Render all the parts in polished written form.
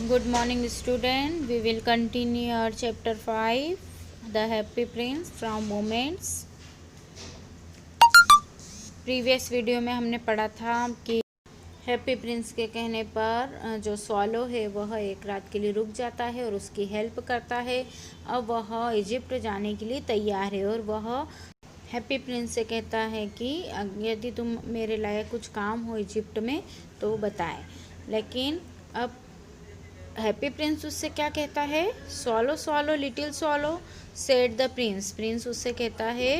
Good morning, student. We will continue our chapter 5, The Happy Prince from Moments. Previous video में हमने पढ़ा था कि हैप्पी प्रिंस के कहने पर जो स्वॉलो है वह एक रात के लिए रुक जाता है और उसकी हेल्प करता है। अब वह इजिप्ट जाने के लिए तैयार है और वह हैप्पी प्रिंस से कहता है कि यदि तुम मेरे लायक कुछ काम हो इजिप्ट में तो बताएं। लेकिन अब हैप्पी प्रिंस उससे क्या कहता है? Swallow swallow little swallow said the prince. Prince उससे कहता है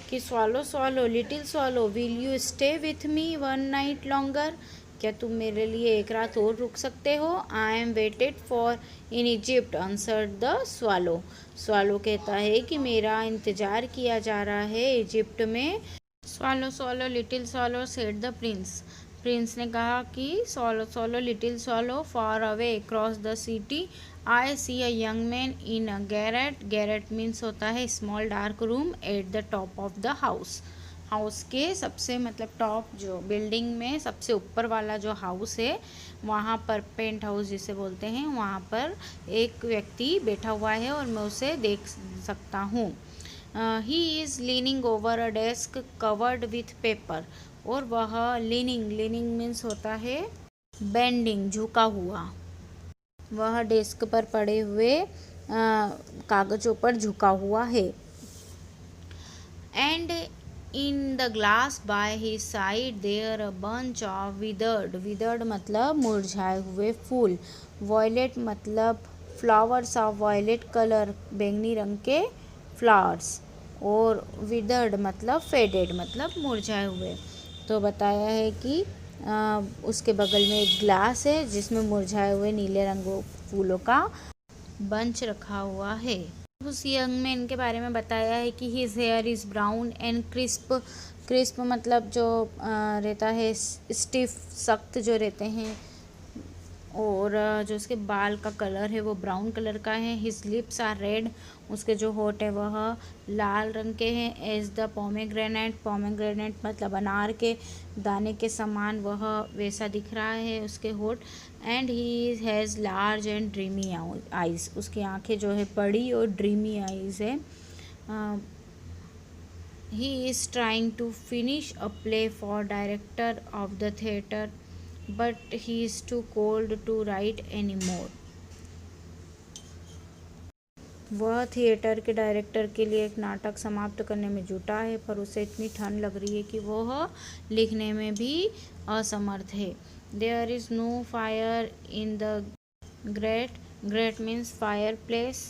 कि swallow swallow little swallow will you stay with me one night longer. क्या तुम मेरे लिए एक रात और रुक सकते हो? I am waited for in Egypt answered the swallow. Swallow कहता है कि मेरा इंतज़ार किया जा रहा है इजिप्ट में। Swallow swallow little swallow said the prince. Prince ने कहा कि swallow swallow little swallow far away across the city I see a young man in a garret. Garret means होता है small dark room at the top of the house. House के सबसे top जो building में सबसे ऊपर वाला जो हाउस है वहाँ पर पेंट हाउस जिसे बोलते हैं वहाँ पर एक व्यक्ति बैठा हुआ है और मैं उसे देख सकता हूँ। He is leaning over a desk covered with paper. और वह लीनिंग मीन्स होता है बेंडिंग झुका हुआ। वह डेस्क पर पड़े हुए कागज़ों पर झुका हुआ है। And in the glass by his side there a bunch of withered मतलब मुरझाए हुए फूल। वॉयलेट मतलब फ्लावर्स ऑफ वॉयलेट कलर बैंगनी रंग के फ्लावर्स। और विदर्ड मतलब फेडेड मतलब मुरझाए हुए। तो बताया है कि उसके बगल में एक ग्लास है जिसमें मुरझाए हुए नीले रंगों फूलों का बंच रखा हुआ है। उस यंग मैन के बारे में बताया है कि his here is brown and crisp. Crisp मतलब जो रहता है स्टिफ सख्त जो रहते हैं। और जो उसके बाल का कलर है वो ब्राउन कलर का है। His lips are red. उसके जो होठ है वह लाल रंग के हैं। एज द पोमेग्रेनेट मतलब अनार के दाने के समान वह वैसा दिख रहा है उसके होठ। And he has large and dreamy eyes. उसकी आंखें जो है बड़ी और ड्रीमी आइज़ है। He is trying to finish a play for director of the theatre but he is too cold to write anymore। वह थिएटर के डायरेक्टर के लिए एक नाटक समाप्त करने में जुटा है पर उसे इतनी ठंड लग रही है कि वह लिखने में भी असमर्थ है। There is no fire in the great means fireplace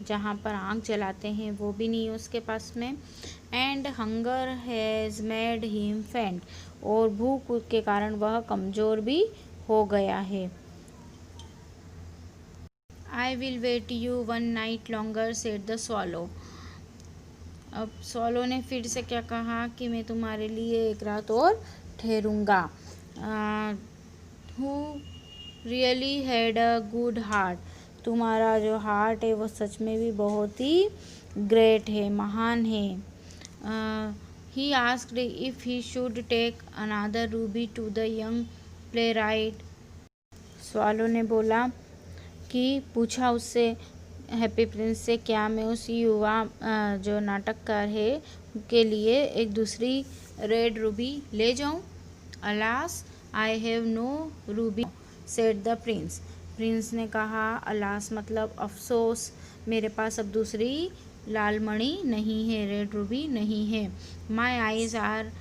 जहाँ पर आग जलाते हैं वो भी नहीं है उसके पास में। And hunger has made him फेंट। और भूख के कारण वह कमज़ोर भी हो गया है। I will wait you one night longer said the swallow. अब स्वॉलो ने फिर से क्या कहा कि मैं तुम्हारे लिए एक रात और ठहरूंगा। Who really had a good heart. तुम्हारा जो हार्ट है वो सच में भी बहुत ही ग्रेट है महान है। He asked if he should take another ruby to the young playwright. Swallow ने बोला कि पूछा उससे हैप्पी प्रिंस से क्या मैं उस युवा जो नाटककार है के लिए एक दूसरी रेड रूबी ले जाऊं। Alas I have no ruby said the prince. Prince ने कहा अलास मतलब अफसोस मेरे पास अब दूसरी लाल मणि नहीं है रेड रूबी नहीं है। My eyes are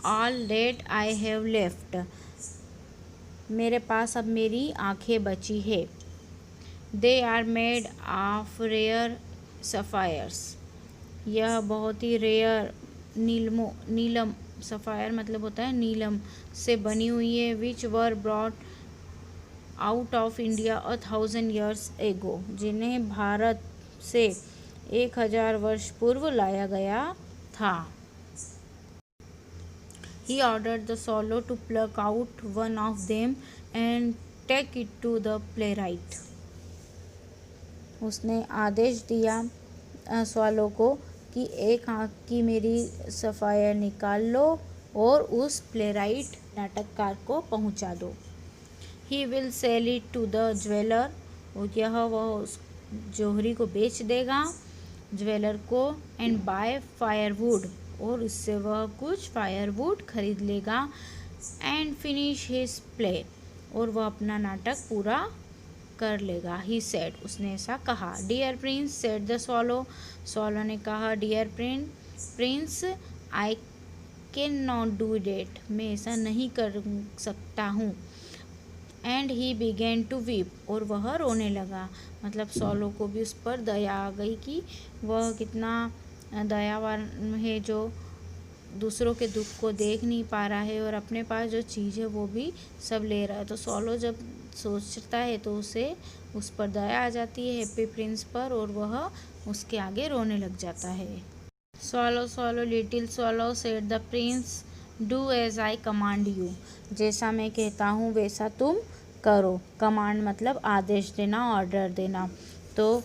all that I have left. मेरे पास अब मेरी आंखें बची है। They are made of rare sapphires. यह बहुत ही रेयर नीलम सफ़ायर मतलब होता है नीलम से बनी हुई है। Which were brought out of India 1000 years एगो। जिन्हें भारत से 1000 वर्ष पूर्व लाया गया था। He ordered the swallow to pluck out one of them and take it to the playwright। उसने आदेश दिया स्वॉलो को कि एक आँख की मेरी सफ़ायर निकाल लो और उस प्लेराइट नाटककार को पहुंचा दो। He will sell it to the jeweller. वह उस जौहरी को बेच देगा, ज्वेलर को, एंड बाय फायरवुड, और उससे वह कुछ फायरवुड खरीद लेगा, एंड फिनिश हिज प्ले, और वह अपना नाटक पूरा कर लेगा। ही सेड, उसने ऐसा कहा। Dear prince, said the swallow, swallow ने कहा, dear prince, I can not do it, मैं ऐसा नहीं कर सकता हूँ। And he began to weep, और वह रोने लगा। मतलब स्वॉलो को भी उस पर दया आ गई कि वह कितना दयावान है, जो दूसरों के दुख को देख नहीं पा रहा है और अपने पास जो चीज़ है वो भी सब ले रहा है। तो स्वॉलो जब सोचता है तो उसे उस पर दया आ जाती है, हैप्पी प्रिंस पर, और वह उसके आगे रोने लग जाता है। Swallow swallow little swallow, said the prince, do as I command you, जैसा मैं कहता हूँ वैसा तुम करो। कमांड मतलब आदेश देना, ऑर्डर देना। तो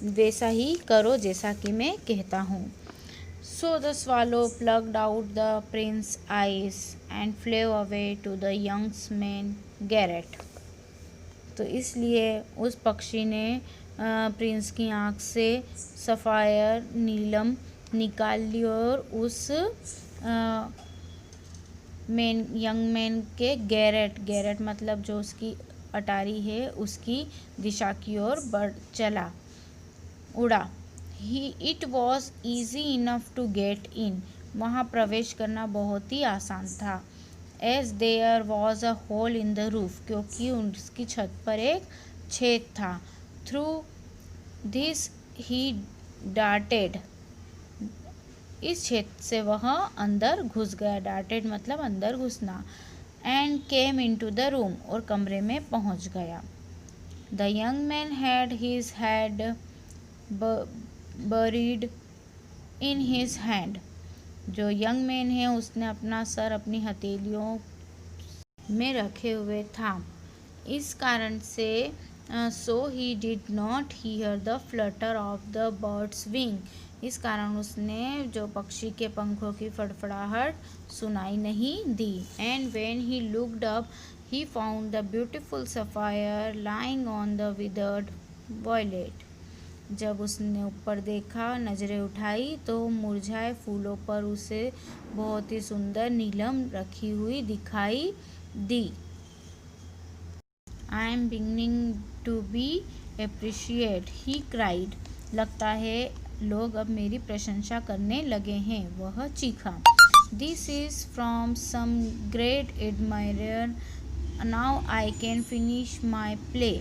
वैसा ही करो जैसा कि मैं कहता हूँ। So the swallow plucked out the prince's eyes and flew away to the young man Garrett. तो इसलिए उस पक्षी ने प्रिंस की आँख से सफ़ायर नीलम निकाल ली और उस यंग मैन के गैरेट मतलब जो उसकी अटारी है उसकी दिशा की ओर उड़ा। It was easy enough to get in, वहाँ प्रवेश करना बहुत ही आसान था। As there was a hole in the roof, क्योंकि उसकी छत पर एक छेद था। थ्रू दिस ही डार्टेड, इस छेद से वह अंदर घुस गया। डार्टेड मतलब अंदर घुसना। And came in to the room, और कमरे में पहुँच गया। The young man had his head buried in his hand, जो यंग मैन है उसने अपना सर अपनी हथेलियों में रखे हुए था। इस कारण से so he did not hear the flutter of the bird's wing, इस कारण उसने जो पक्षी के पंखों की फड़फड़ाहट सुनाई नहीं दी। And when he looked up he found the beautiful sapphire lying on the withered violet, जब उसने ऊपर देखा, नज़रें उठाई, तो मुरझाए फूलों पर उसे बहुत ही सुंदर नीलम रखी हुई दिखाई दी। I am beginning to be appreciate, he cried, लगता है लोग अब मेरी प्रशंसा करने लगे हैं, वह चीखा। This is from some great admirer, now I can finish my play,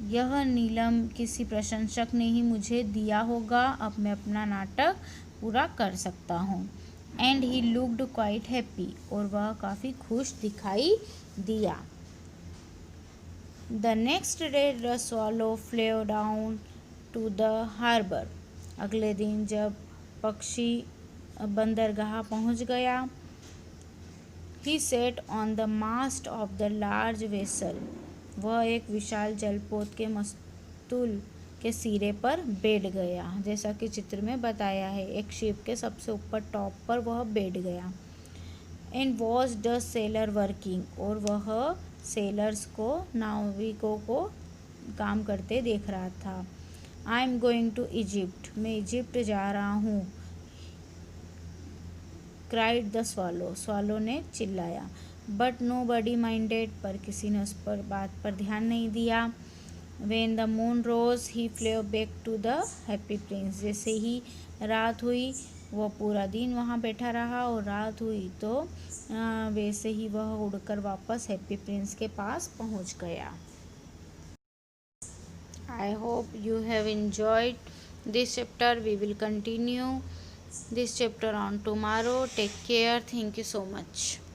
यह नीलम किसी प्रशंसक ने ही मुझे दिया होगा, अब मैं अपना नाटक पूरा कर सकता हूँ। And he looked quite happy, और वह काफ़ी खुश दिखाई दिया। The next day the swallow flew down to the harbour, अगले दिन जब पक्षी बंदरगाह पहुँच गया। He set on the mast of the large vessel, वह एक विशाल जलपोत के मस्तूल के सिरे पर बैठ गया, जैसा कि चित्र में बताया है। एक शिप के सबसे ऊपर टॉप पर वह बैठ गया। And was the seller working, और वह सेलर्स को, नाविकों को काम करते देख रहा था। I am going to Egypt, मैं इजिप्ट जा रहा हूँ। क्राइड द स्वॉलो, स्वॉलो ने चिल्लाया। बट नो बडी माइंडेड, पर किसी ने उस पर बात पर ध्यान नहीं दिया। When the moon rose he flew back to the Happy Prince, जैसे ही रात हुई वह पूरा दिन वहाँ बैठा रहा, और रात हुई तो वैसे ही वह उड़कर वापस हैप्पी प्रिंस के पास पहुँच गया। I hope you have enjoyed this chapter. We will continue this chapter on tomorrow. Take care. Thank you so much.